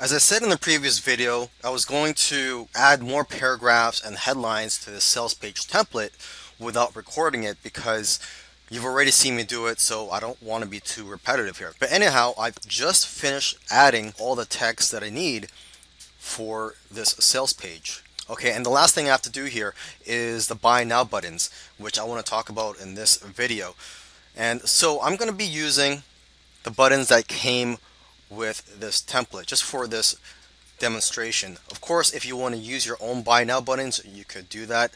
As I said in the previous video, I was going to add more paragraphs and headlines to the sales page template without recording it because you've already seen me do it, so I don't want to be too repetitive here. But anyhow, I've just finished adding all the text that I need for this sales page. Okay, and the last thing I have to do here is the buy now buttons, which I want to talk about in this video. And so I'm going to be using the buttons that came with this template just for this demonstration. Of course, if you want to use your own buy now buttons, you could do that.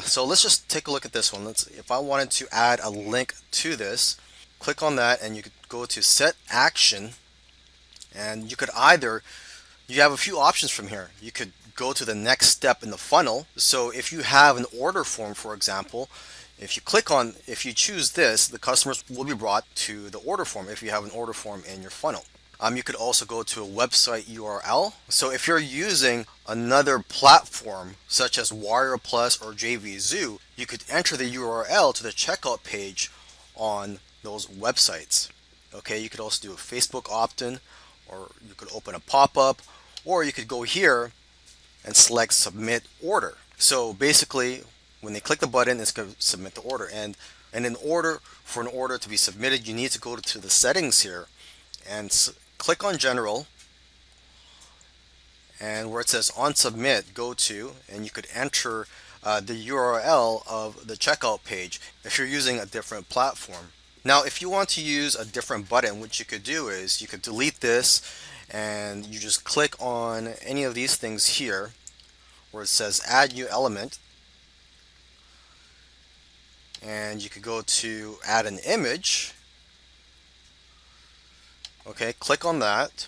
So let's just take a look at this one. If I wanted to add a link to this, click on that and you could go to set action, and you could either, you have a few options from here. You could go to the next step in the funnel. So if you have an order form, for example, if you choose this, the customers will be brought to the order form if you have an order form in your funnel. You could also go to a website URL. So if you're using another platform such as Wire Plus or JVZoo, you could enter the URL to the checkout page on those websites. Okay, you could also do a Facebook opt-in, or you could open a pop-up, or you could go here and select submit order. So basically, when they click the button, it's going to submit the order. And in order for an order to be submitted, you need to go to the settings here and click on general, and where it says on submit, go to, and you could enter the URL of the checkout page if you're using a different platform. Now, if you want to use a different button, what you could do is you could delete this and you just click on any of these things here where it says add new element, and you could go to add an image. Okay, click on that,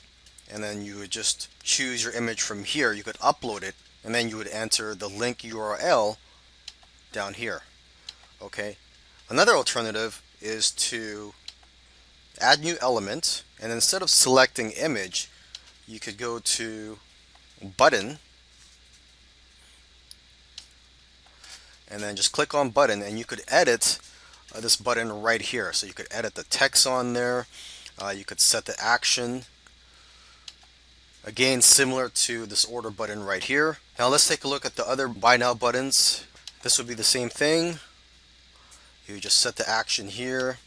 and then you would just choose your image from here. You could upload it, and then you would enter the link URL down here. Okay, another alternative is to add new element, and instead of selecting image, you could go to button, and then just click on button, and you could edit this button right here. So you could edit the text on there. You could set the action. Again, similar to this order button right here. Now let's take a look at the other buy now buttons. This would be the same thing. You just set the action here,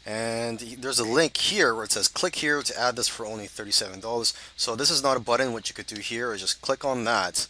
and there's a link here where it says click here to add this for only $37. So this is not a button. What you could do here is just click on that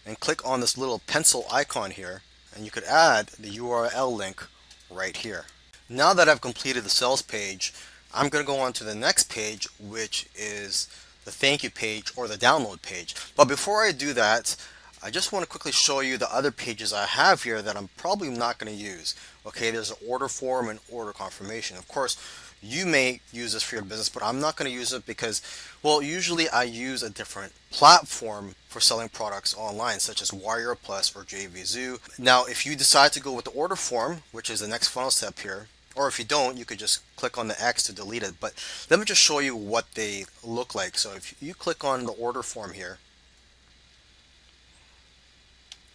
and click on this little pencil icon here, and you could add the URL link right here. Now that I've completed the sales page, I'm going to go on to the next page, which is the thank you page or the download page. But before I do that, I just want to quickly show you the other pages I have here that I'm probably not going to use. Okay, there's an order form and order confirmation. Of course, you may use this for your business, but I'm not going to use it because, well, usually I use a different platform for selling products online, such as Wire Plus or JVZoo. Now, if you decide to go with the order form, which is the next funnel step here, or if you don't, you could just click on the X to delete it. But let me just show you what they look like. So if you click on the order form here,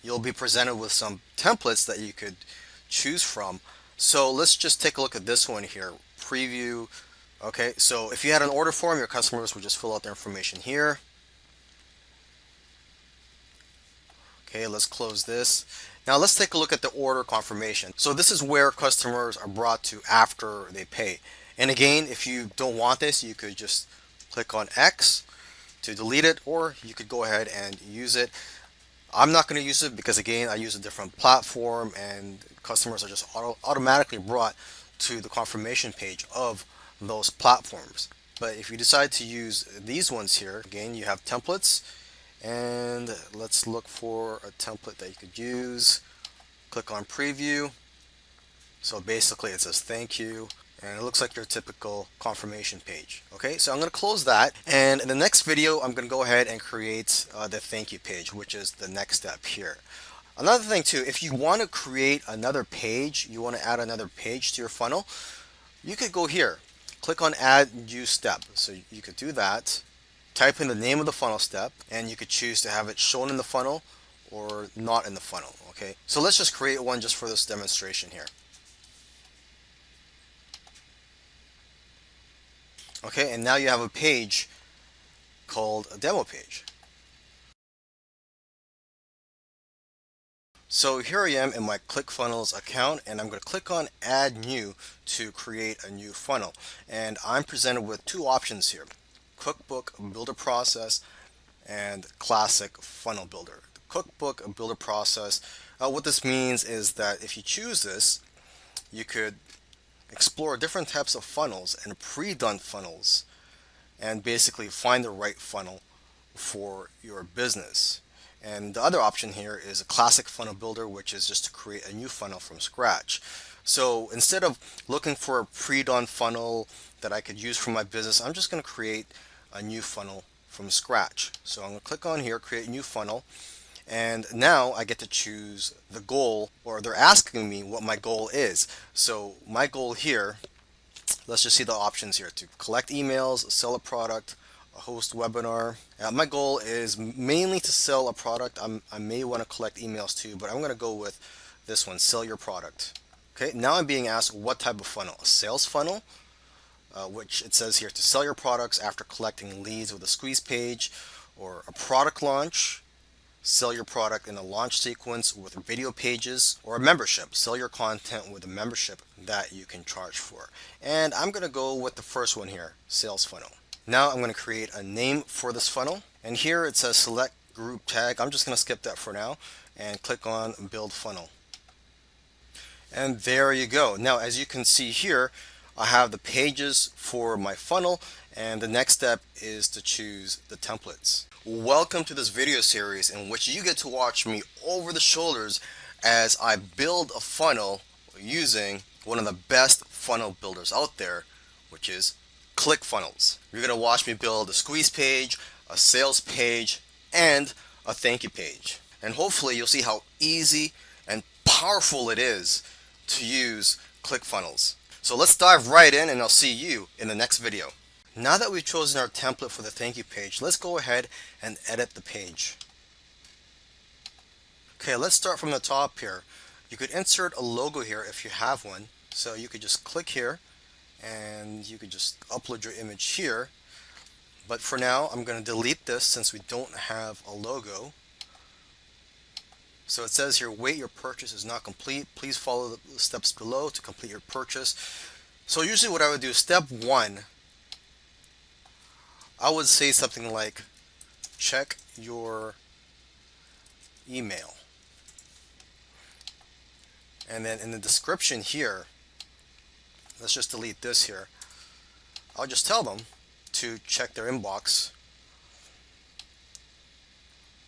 you'll be presented with some templates that you could choose from. So let's just take a look at this one here, preview. Okay, so if you had an order form, your customers would just fill out their information here. Okay, let's close this. Now let's take a look at the order confirmation. So this is where customers are brought to after they pay. And again, if you don't want this, you could just click on X to delete it, or you could go ahead and use it. I'm not going to use it because, again, I use a different platform and customers are just automatically brought to the confirmation page of those platforms. But if you decide to use these ones here, again, you have templates, and let's look for a template that you could use. Click on preview. So basically it says thank you, and it looks like your typical confirmation page. Okay, so I'm going to close that, and in the next video I'm going to go ahead and create the thank you page, which is the next step here. Another thing too, if you want to create another page, you want to add another page to your funnel, you could go here, click on add new step. So you could do that, type in the name of the funnel step, and you could choose to have it shown in the funnel or not in the funnel. Okay, so let's just create one just for this demonstration here. Okay, and now you have a page called a demo page. So here I am in my ClickFunnels account, and I'm going to click on Add New to create a new funnel. And I'm presented with two options here: Cookbook Builder Process and Classic Funnel Builder. The Cookbook Builder Process, what this means is that if you choose this, you could explore different types of funnels and pre-done funnels and basically find the right funnel for your business. And the other option here is a classic funnel builder, which is just to create a new funnel from scratch. So instead of looking for a pre-done funnel that I could use for my business, I'm just going to create a new funnel from scratch. So I'm going to click on here, create a new funnel, and now I get to choose the goal, or they're asking me what my goal is. So my goal here, let's just see the options here: to collect emails, sell a product, host webinar. My goal is mainly to sell a product. I may want to collect emails too, but I'm going to go with this one: sell your product. Okay, now I'm being asked what type of funnel: a sales funnel, which it says here to sell your products after collecting leads with a squeeze page, or a product launch, sell your product in a launch sequence with video pages, or a membership, sell your content with a membership that you can charge for. And I'm going to go with the first one here, sales funnel. Now I'm going to create a name for this funnel, and here it says select group tag. I'm just going to skip that for now and click on build funnel. And there you go. Now, as you can see here, I have the pages for my funnel, and the next step is to choose the templates. Welcome to this video series in which you get to watch me over the shoulders as I build a funnel using one of the best funnel builders out there, which is ClickFunnels. You're going to watch me build a squeeze page, a sales page, and a thank you page. And hopefully you'll see how easy and powerful it is to use ClickFunnels. So let's dive right in, and I'll see you in the next video. Now that we've chosen our template for the thank you page, let's go ahead and edit the page. Okay, let's start from the top here. You could insert a logo here if you have one. So you could just click here and you could just upload your image here. But for now, I'm going to delete this since we don't have a logo. So it says here, wait, your purchase is not complete. Please follow the steps below to complete your purchase. So usually what I would do, step 1, I would say something like, check your email. And then in the description here, let's just delete this here. I'll just tell them to check their inbox.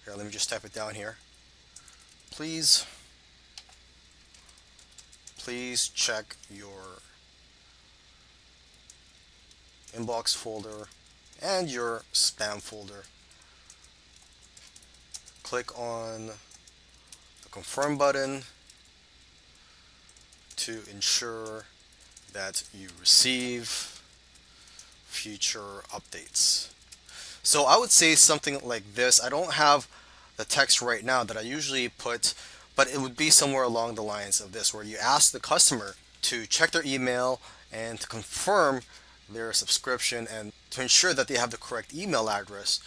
Here, let me just type it down here. Please check your inbox folder and your spam folder. Click on the confirm button to ensure that you receive future updates. So I would say something like this. I don't have the text right now that I usually put, but it would be somewhere along the lines of this, where you ask the customer to check their email and to confirm their subscription and to ensure that they have the correct email address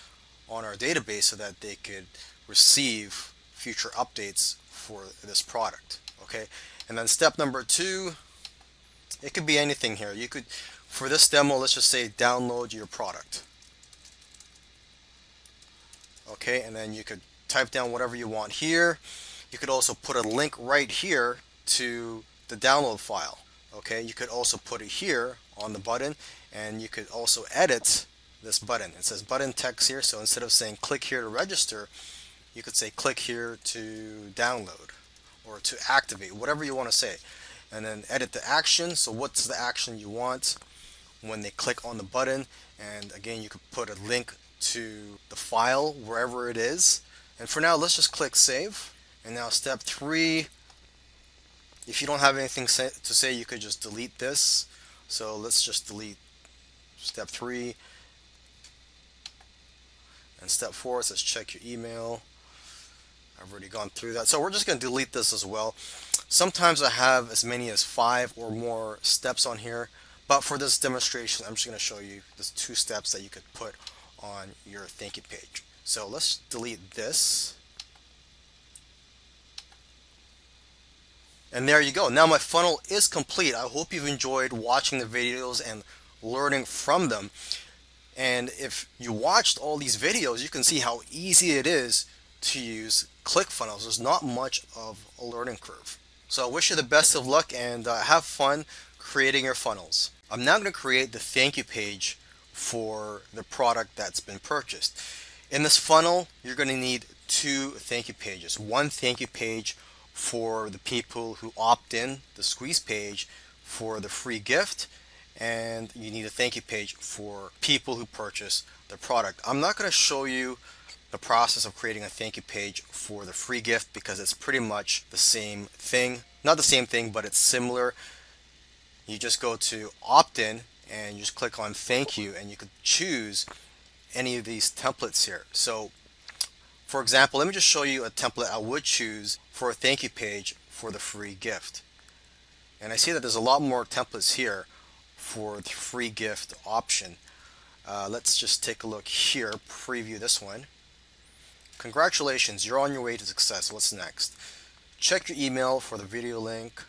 on our database so that they could receive future updates for this product. Okay, and then step number 2, it could be anything here. You could, for this demo, let's just say download your product. Okay, and then you could type down whatever you want here. You could also put a link right here to the download file. Okay, you could also put it here on the button, and you could also edit this button. It says button text here, so instead of saying click here to register, you could say click here to download or to activate, whatever you want to say. And then edit the action. So what's the action you want when they click on the button? And again, you could put a link to the file wherever it is. And for now, let's just click save. And now step 3, if you don't have anything to say, you could just delete this. So let's just delete step 3. And step 4 says check your email. I've already gone through that. So we're just going to delete this as well. Sometimes I have as many as 5 or more steps on here. But for this demonstration, I'm just going to show you the 2 steps that you could put on your thank you page. So let's delete this. And there you go. Now my funnel is complete. I hope you've enjoyed watching the videos and learning from them. And if you watched all these videos, you can see how easy it is to use ClickFunnels. There's not much of a learning curve. So I wish you the best of luck and have fun creating your funnels. I'm now going to create the thank you page for the product that's been purchased. In this funnel, you're going to need two thank you pages. One thank you page for the people who opt in, the squeeze page for the free gift, and you need a thank you page for people who purchase the product. I'm not going to show you the process of creating a thank you page for the free gift because it's pretty much the same thing. Not the same thing, but it's similar. You just go to opt-in and you just click on thank you, and you could choose any of these templates here. So for example, let me just show you a template I would choose for a thank you page for the free gift. And I see that there's a lot more templates here for the free gift option. Let's just take a look here, preview this one. Congratulations, you're on your way to success. What's next? Check your email for the video link.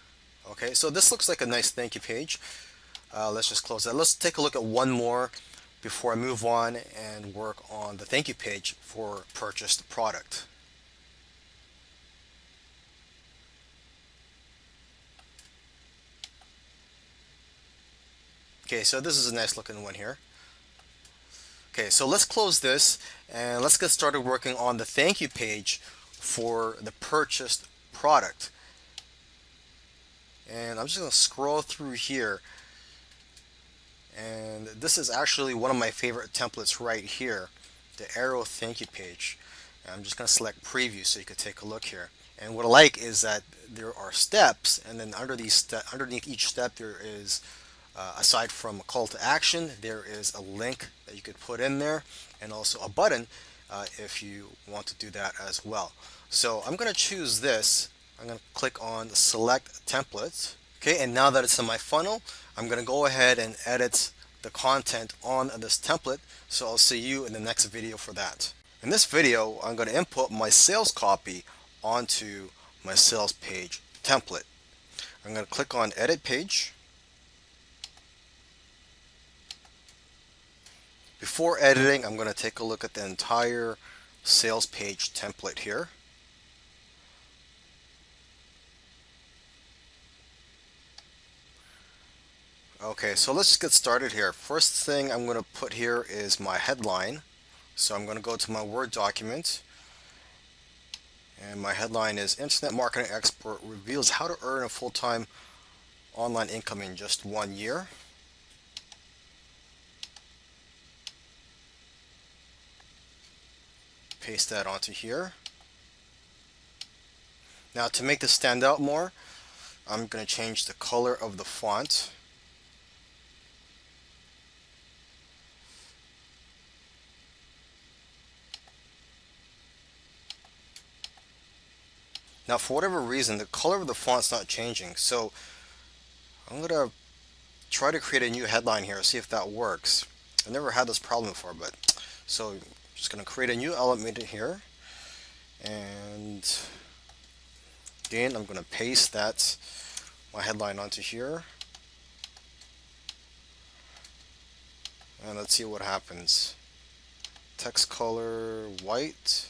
Okay, so this looks like a nice thank you page. Let's just close that. Let's take a look at one more before I move on and work on the thank you page for purchased product. Okay, so this is a nice looking one here. Okay, so let's close this and let's get started working on the thank you page for the purchased product. And I'm just going to scroll through here. And this is actually one of my favorite templates right here, the arrow thank you page. And I'm just going to select preview so you can take a look here. And what I like is that there are steps, and then underneath each step there is, aside from a call to action, there is a link that you could put in there, and also a button if you want to do that as well. So I'm going to choose this. I'm going to click on select template. Okay, and now that it's in my funnel, I'm going to go ahead and edit the content on this template. So I'll see you in the next video for that. In this video, I'm going to input my sales copy onto my sales page template. I'm going to click on edit page. Before editing, I'm going to take a look at the entire sales page template here. Okay, so let's get started here. First thing I'm going to put here is my headline. So I'm going to go to my Word document, and my headline is Internet Marketing Expert Reveals How to Earn a Full-Time Online Income in Just 1 Year. Paste that onto here. Now to make this stand out more, I'm going to change the color of the font. Now for whatever reason, the color of the font's not changing, so I'm going to try to create a new headline here, see if that works. I've never had this problem before, but so I'm just going to create a new element here, and again I'm going to paste my headline onto here, and let's see what happens. Text color white.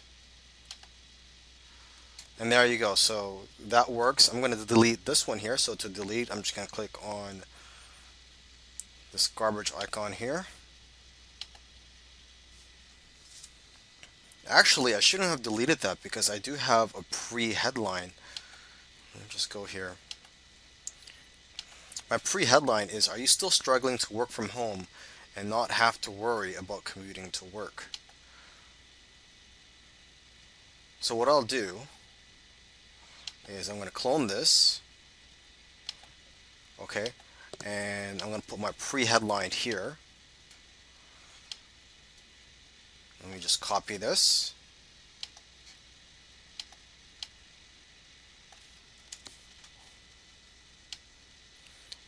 And there you go. So that works. I'm going to delete this one here. So to delete, I'm just going to click on this garbage icon here. Actually, I shouldn't have deleted that because I do have a pre-headline. Let me just go here. My pre-headline is, are you still struggling to work from home and not have to worry about commuting to work? So what I'll do is I'm going to clone this, okay, and I'm going to put my pre-headline here. Let me just copy this.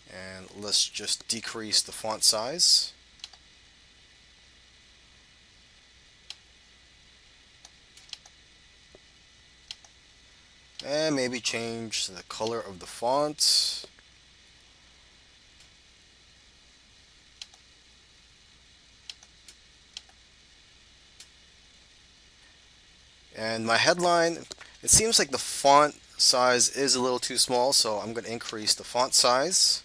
And let's just decrease the font size. And maybe change the color of the font. And my headline, it seems like the font size is a little too small, so I'm going to increase the font size.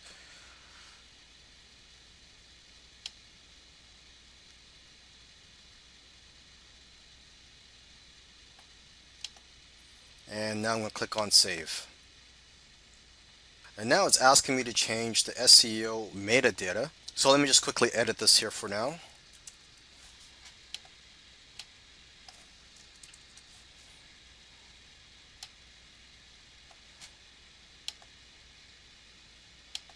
And now I'm going to click on save. And now it's asking me to change the SEO metadata. So let me just quickly edit this here for now.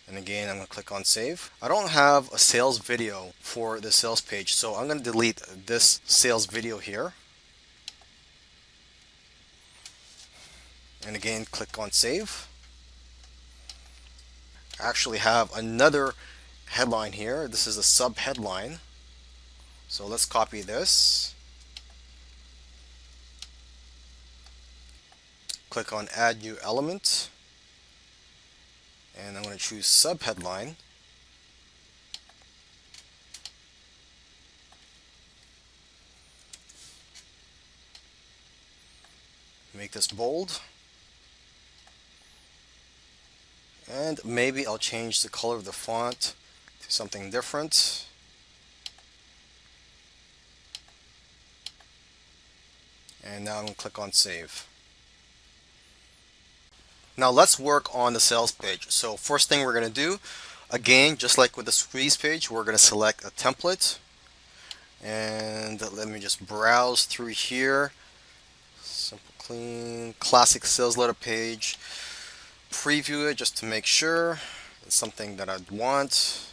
And again, I'm going to click on save. I don't have a sales video for the sales page, so I'm going to delete this sales video here. And again, click on save. I actually have another headline here. This is a sub headline. So let's copy this. Click on add new element. And I'm going to choose sub headline. Make this bold. And maybe I'll change the color of the font to something different. And now I'm going to click on save. Now let's work on the sales page. So first thing we're going to do, again, just like with the squeeze page, we're going to select a template. And let me just browse through here. Simple, clean, classic sales letter page. Preview it just to make sure it's something that I'd want.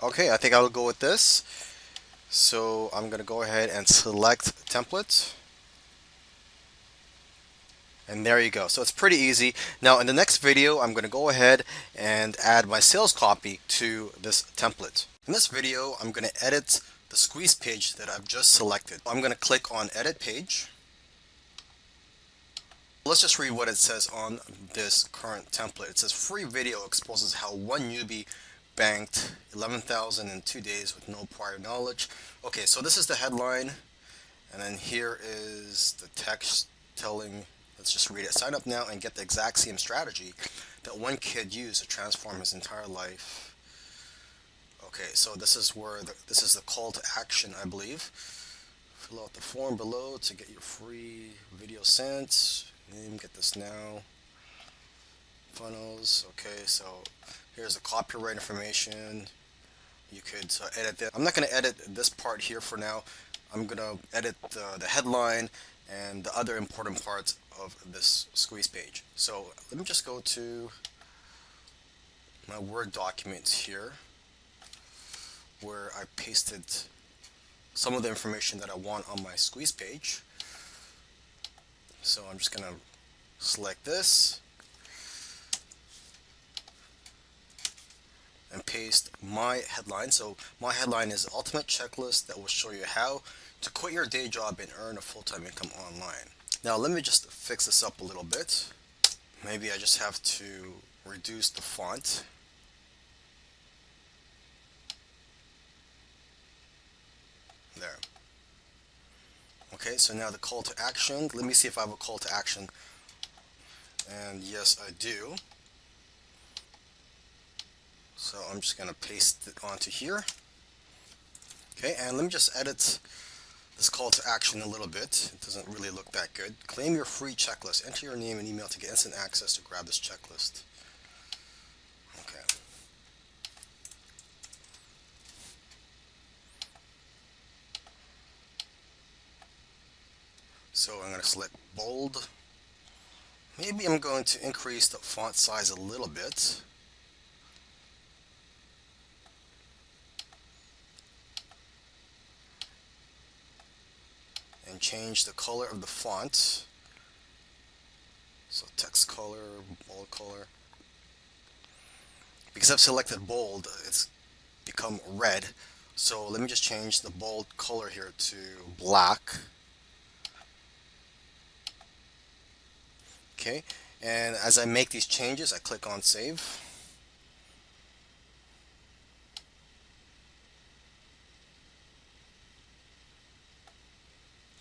Okay, I think I'll go with this. So I'm going to go ahead and select template. And there you go. So it's pretty easy. Now in the next video, I'm going to go ahead and add my sales copy to this template. In this video, I'm going to edit the squeeze page that I've just selected. I'm going to click on edit page. Let's just read what it says on this current template. It says free video exposes how one newbie banked 11,000 in 2 days with no prior knowledge. Okay, so this is the headline, and then here is the text telling, let's just read it. Sign up now and get the exact same strategy that one kid used to transform his entire life. Okay, so this is where this is the call to action, I believe. Fill out the form below to get your free video sent. Name, get this now. Funnels. Okay, so here's the copyright information. You could edit that. I'm not going to edit this part here for now. I'm going to edit the headline and the other important parts of this squeeze page. So let me just go to my Word document here where I pasted some of the information that I want on my squeeze page. So I'm just going to select this and paste my headline. So my headline is Ultimate Checklist that will show you how to quit your day job and earn a full-time income online. Now let me just fix this up a little bit. Maybe I just have to reduce the font. There. Okay, so now the call to action. Let me see if I have a call to action. And yes, I do. So I'm just going to paste it onto here. Okay, and let me just edit this call to action a little bit. It doesn't really look that good. Claim your free checklist. Enter your name and email to get instant access to grab this checklist. Okay. So I'm going to select bold. Maybe I'm going to increase the font size a little bit. And change the color of the font. So text color, bold color. Because I've selected bold, it's become red So let me just change the bold color here to black. Okay, and as I make these changes, I click on save.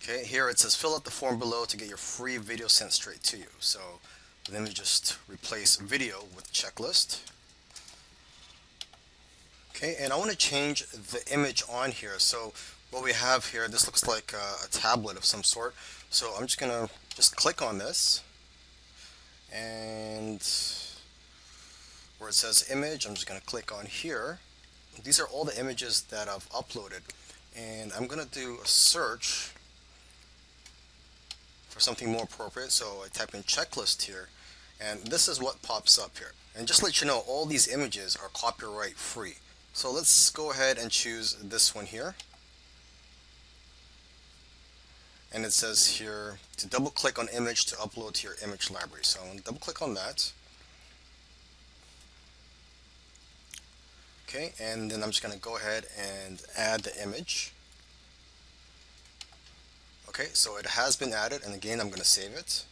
Okay, here it says fill out the form below to get your free video sent straight to you. So let me just replace video with checklist. Okay, and I want to change the image on here. So what we have here, this looks like a tablet of some sort. So I'm just gonna just click on this, and where it says image, I'm just gonna click on here. These are all the images that I've uploaded, and I'm gonna do a search for something more appropriate. So I type in checklist here, and this is what pops up here. And just to let you know, all these images are copyright free. So let's go ahead and choose this one here. And it says here to double click on image to upload to your image library. So I'm going to double click on that. Okay, and then I'm just going to go ahead and add the image. Okay, so it has been added, and again I'm going to save it.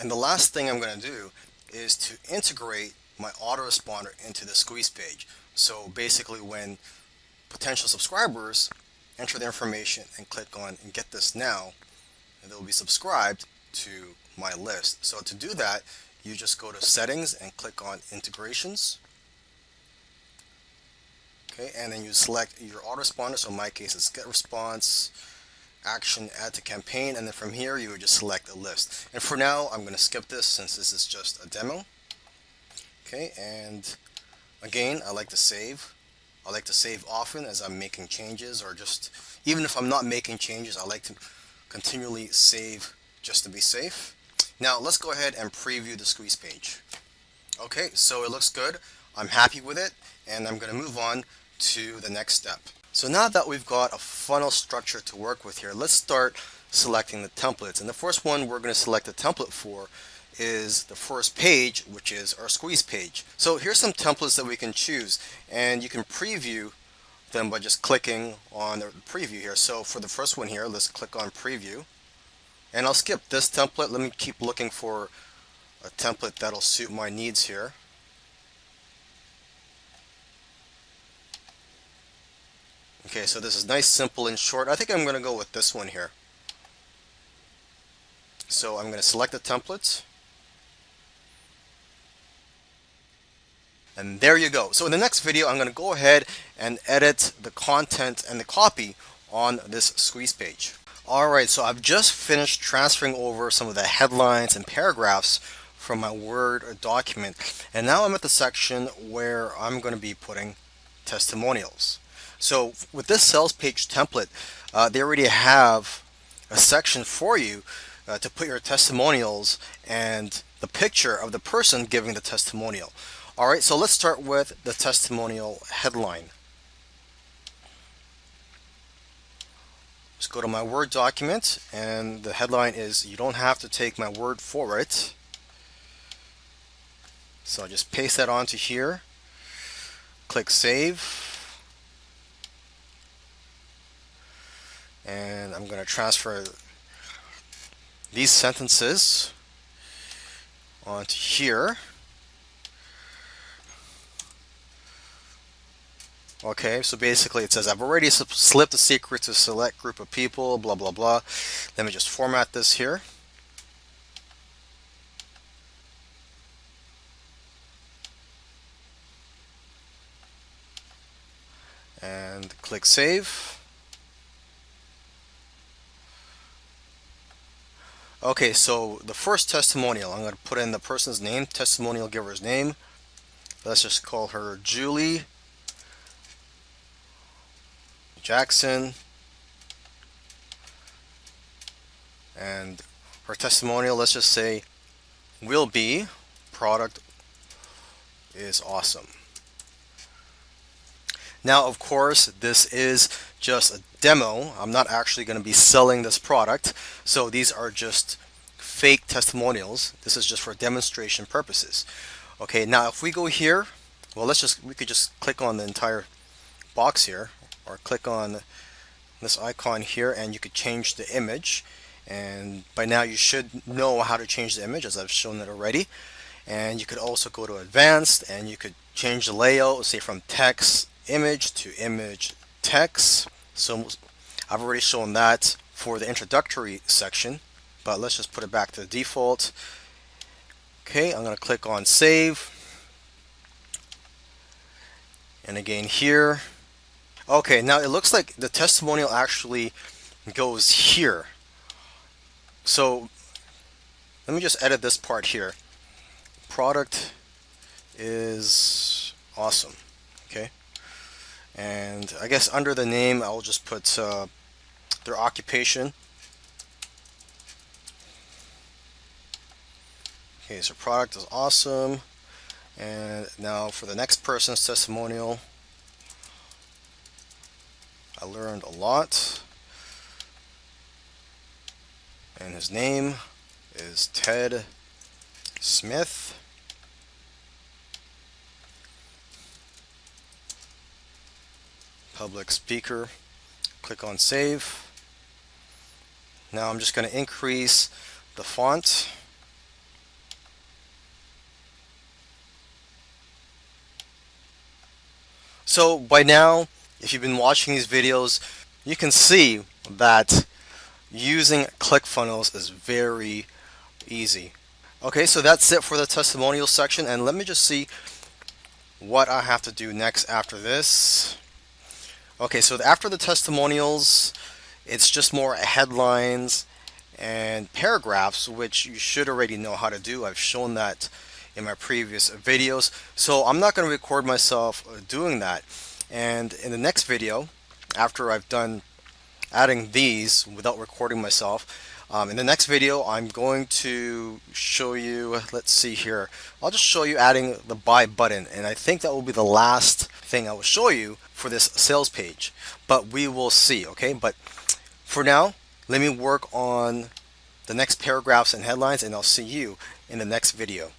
And the last thing I'm going to do is to integrate my autoresponder into the squeeze page. So basically when potential subscribers enter their information and click on and get this now, and they'll be subscribed to my list. So to do that, you just go to settings and click on integrations. Okay, and then you select your autoresponder. So in my case it's get response, action, add to campaign, and then from here you would just select a list. And for now I'm going to skip this since this is just a demo. Okay, and again, I like to save. I like to save often as I'm making changes, or just even if I'm not making changes, I like to continually save just to be safe. Now let's go ahead and preview the squeeze page. Okay, so it looks good. I'm happy with it, and I'm going to move on to the next step. So now that we've got a funnel structure to work with here, let's start selecting the templates. And the first one we're going to select a template for is the first page, which is our squeeze page. So here's some templates that we can choose, and you can preview them by just clicking on the preview here. So for the first one here, let's click on preview, and I'll skip this template. Let me keep looking for a template that'll suit my needs here. Okay, so this is nice, simple, and short. I think I'm going to go with this one here. So I'm going to select the template. And there you go. So in the next video, I'm going to go ahead and edit the content and the copy on this squeeze page. Alright, so I've just finished transferring over some of the headlines and paragraphs from my Word document. And now I'm at the section where I'm going to be putting testimonials. So with this sales page template, they already have a section for you to put your testimonials and the picture of the person giving the testimonial. Alright, so let's start with the testimonial headline. Just go to my Word document, and the headline is "You don't have to take my word for it." So I'll just paste that onto here, click save, and I'm going to transfer these sentences onto here. Okay, so basically it says I've already slipped the secret to a select group of people, blah blah blah. Let me just format this here. And click save. Okay, so the first testimonial, I'm going to put in the person's name, testimonial giver's name. Let's just call her Julie Jackson, and her testimonial, let's just say, will be product is awesome. Now, of course, this is just a demo. I'm not actually going to be selling this product, so these are just fake testimonials. This is just for demonstration purposes. Okay, now if we go here, well, we could just click on the entire box here. or click on this icon here and you could change the image. And by now you should know how to change the image, as I've shown it already. And you could also go to advanced and you could change the layout, say from text image to image text. So I've already shown that for the introductory section, but let's just put it back to the default. Okay, I'm going to click on save. And again here. Okay, now it looks like the testimonial actually goes here. So let me just edit this part here. Product is awesome. Okay, and I guess under the name I'll just put their occupation. Okay, so product is awesome. And now for the next person's testimonial, I learned a lot. And his name is Ted Smith. Public speaker. Click on save. Now I'm just going to increase the font. So by now, if you've been watching these videos, you can see that using ClickFunnels is very easy. Okay, so that's it for the testimonial section, and let me just see what I have to do next after this. Okay, so after the testimonials, it's just more headlines and paragraphs, which you should already know how to do. I've shown that in my previous videos, so I'm not going to record myself doing that. And in the next video, after I've done adding these without recording myself, in the next video I'm going to show you, let's see here, I'll just show you adding the buy button, and I think that will be the last thing I will show you for this sales page, but we will see. Okay, but for now, let me work on the next paragraphs and headlines, and I'll see you in the next video.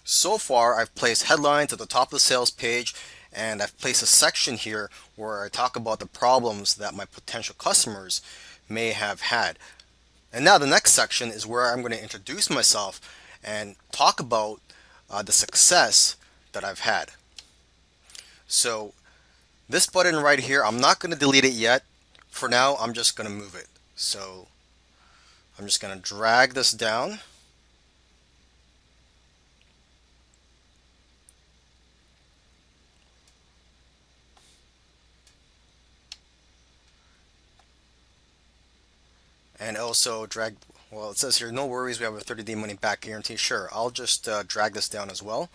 So far, I've placed headlines at the top of the sales page, and I've placed a section here where I talk about the problems that my potential customers may have had. And now the next section is where I'm going to introduce myself and talk about the success that I've had. So this button right here, I'm not going to delete it yet. For now, I'm just going to move it. So I'm just going to drag this down. And also drag, well, it says here, no worries, we have a 30-day money back guarantee. Sure, I'll just drag this down as well.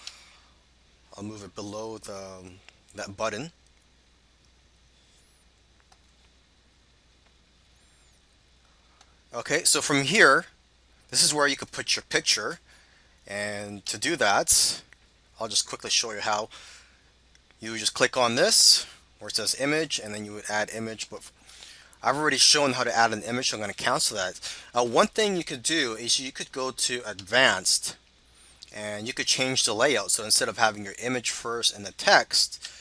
I'll move it below that button. Okay, so from here, this is where you could put your picture. And to do that, I'll just quickly show you how. You just click on this where it says image, and then you would add image. But I've already shown how to add an image, so I'm going to cancel that. One thing you could do is you could go to advanced and you could change the layout. So instead of having your image first and the text,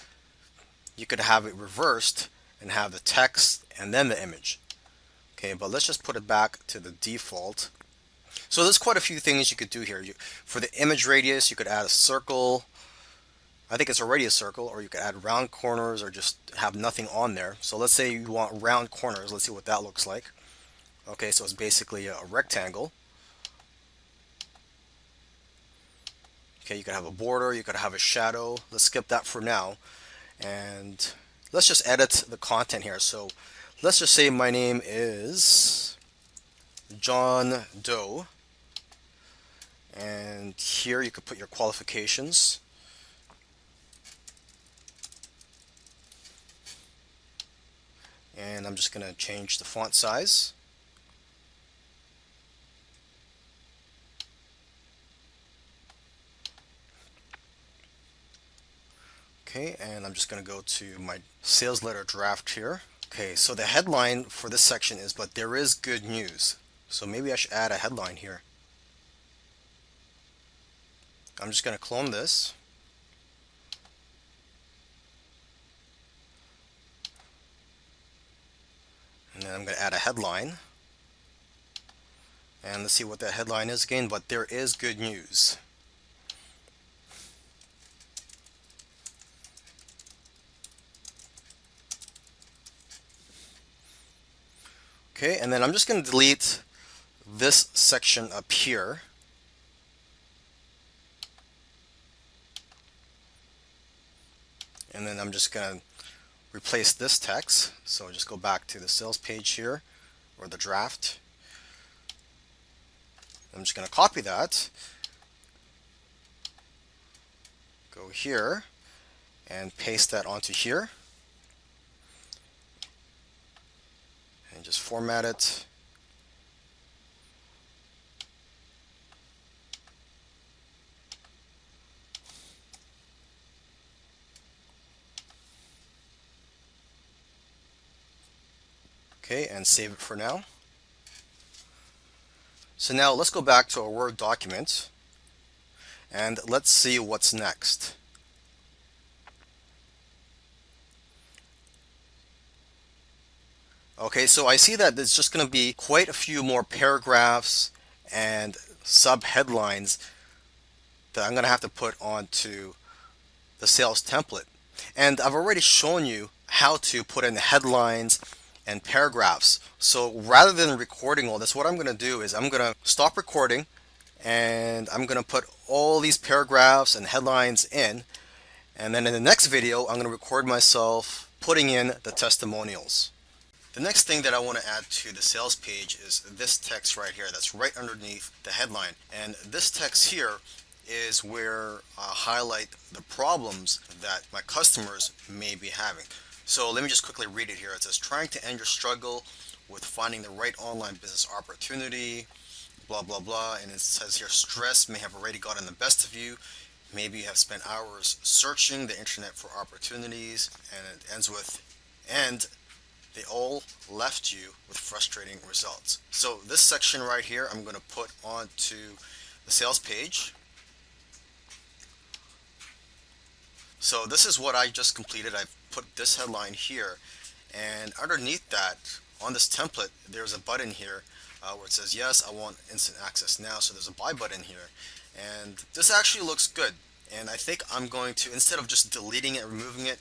you could have it reversed and have the text and then the image. Okay, but let's just put it back to the default. So there's quite a few things you could do here. For the image radius, you could add a circle. I think it's already a circle, or you could add round corners or just have nothing on there. So let's say you want round corners. Let's see what that looks like. Okay, so it's basically a rectangle. Okay, you could have a border, you could have a shadow. Let's skip that for now. And let's just edit the content here. So let's just say my name is John Doe. And here you could put your qualifications. And I'm just going to change the font size. Okay, and I'm just going to go to my sales letter draft here. Okay, so the headline for this section is, but there is good news. So maybe I should add a headline here. I'm just going to clone this. And then I'm going to add a headline. And let's see what that headline is again, but there is good news. Okay, and then I'm just going to delete this section up here. And then I'm just going to replace this text. So just go back to the sales page here, or the draft. I'm just going to copy that, go here, and paste that onto here. And just format it. Okay, and save it for now. So now let's go back to our Word document and let's see what's next. Okay, so I see that there's just going to be quite a few more paragraphs and sub-headlines that I'm going to have to put onto the sales template. And I've already shown you how to put in headlines and paragraphs. So rather than recording all this, what I'm going to do is I'm going to stop recording and I'm going to put all these paragraphs and headlines in. And then in the next video, I'm going to record myself putting in the testimonials. The next thing that I want to add to the sales page is this text right here that's right underneath the headline. And this text here is where I highlight the problems that my customers may be having. So let me just quickly read it here. It says, trying to end your struggle with finding the right online business opportunity, blah, blah, blah. And it says here, stress may have already gotten the best of you. Maybe you have spent hours searching the internet for opportunities. And it ends with, and they all left you with frustrating results. So this section right here, I'm going to put onto the sales page. So this is what I just completed. I've put this headline here, and underneath that, on this template, there's a button here where it says, yes, I want instant access now. So there's a buy button here, and this actually looks good. And I think I'm going to, instead of just deleting it, removing it,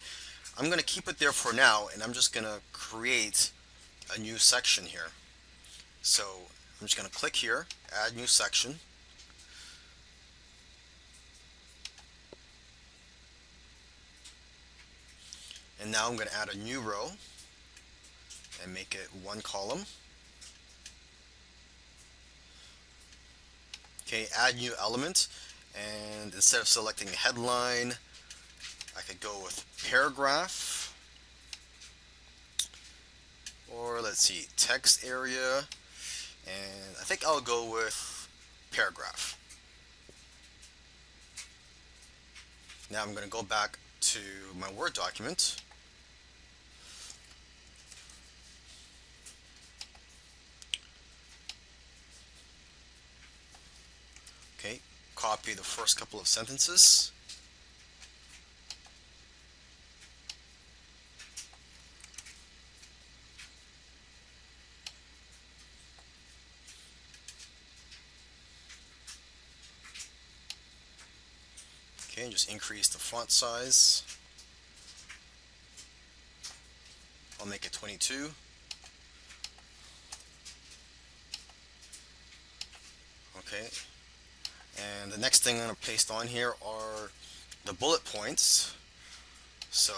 I'm going to keep it there for now, and I'm just going to create a new section here. So I'm just going to click here, add new section. And now I'm going to add a new row and make it one column. Okay, add new element, and instead of selecting headline, I could go with paragraph, or let's see, text area, and I think I'll go with paragraph. Now I'm going to go back to my Word document. Okay, copy the first couple of sentences. Okay, and just increase the font size. I'll make it 22. Okay, and the next thing I'm going to paste on here are the bullet points. So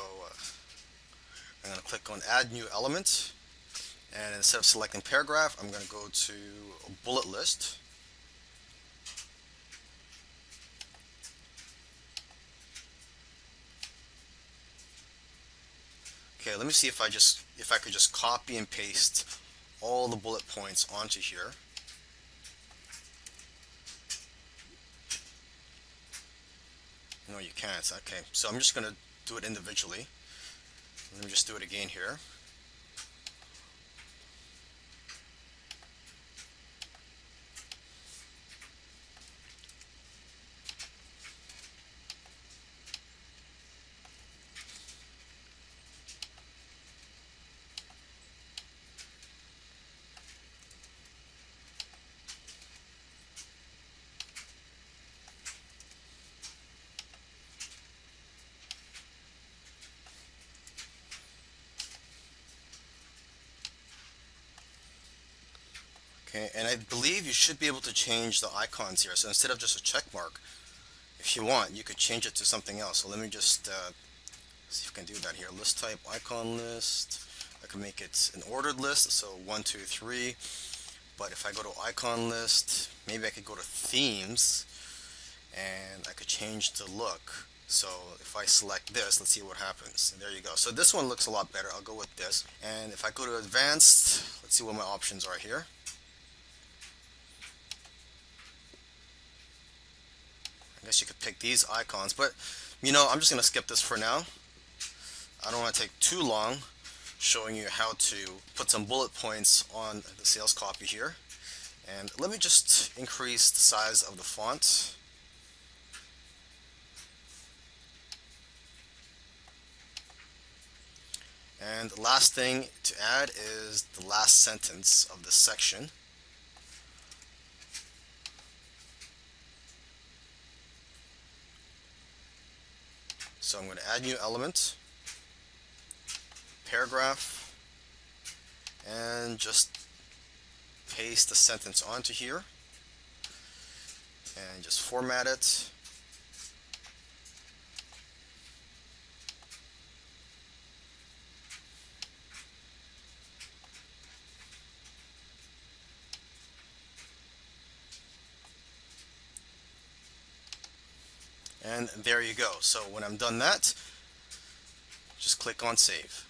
I'm going to click on add new element, and instead of selecting paragraph, I'm going to go to a bullet list. Okay, let me see if I could just copy and paste all the bullet points onto here. No, you can't. Okay, so I'm just going to do it individually. Let me just do it again here. Okay, and I believe you should be able to change the icons here. So instead of just a check mark, if you want, you could change it to something else. So let me just see if I can do that here. List type, icon list. I can make it an ordered list, so 1, 2, 3. But if I go to icon list, maybe I could go to themes, and I could change the look. So if I select this, let's see what happens. And there you go. So this one looks a lot better. I'll go with this. And if I go to advanced, let's see what my options are here. I guess you could pick these icons, but I'm just going to skip this for now. I don't want to take too long showing you how to put some bullet points on the sales copy here. And let me just increase the size of the font. And the last thing to add is the last sentence of this section. So I'm going to add new element, paragraph, and just paste the sentence onto here and just format it. And there you go. So when I'm done that, just click on save.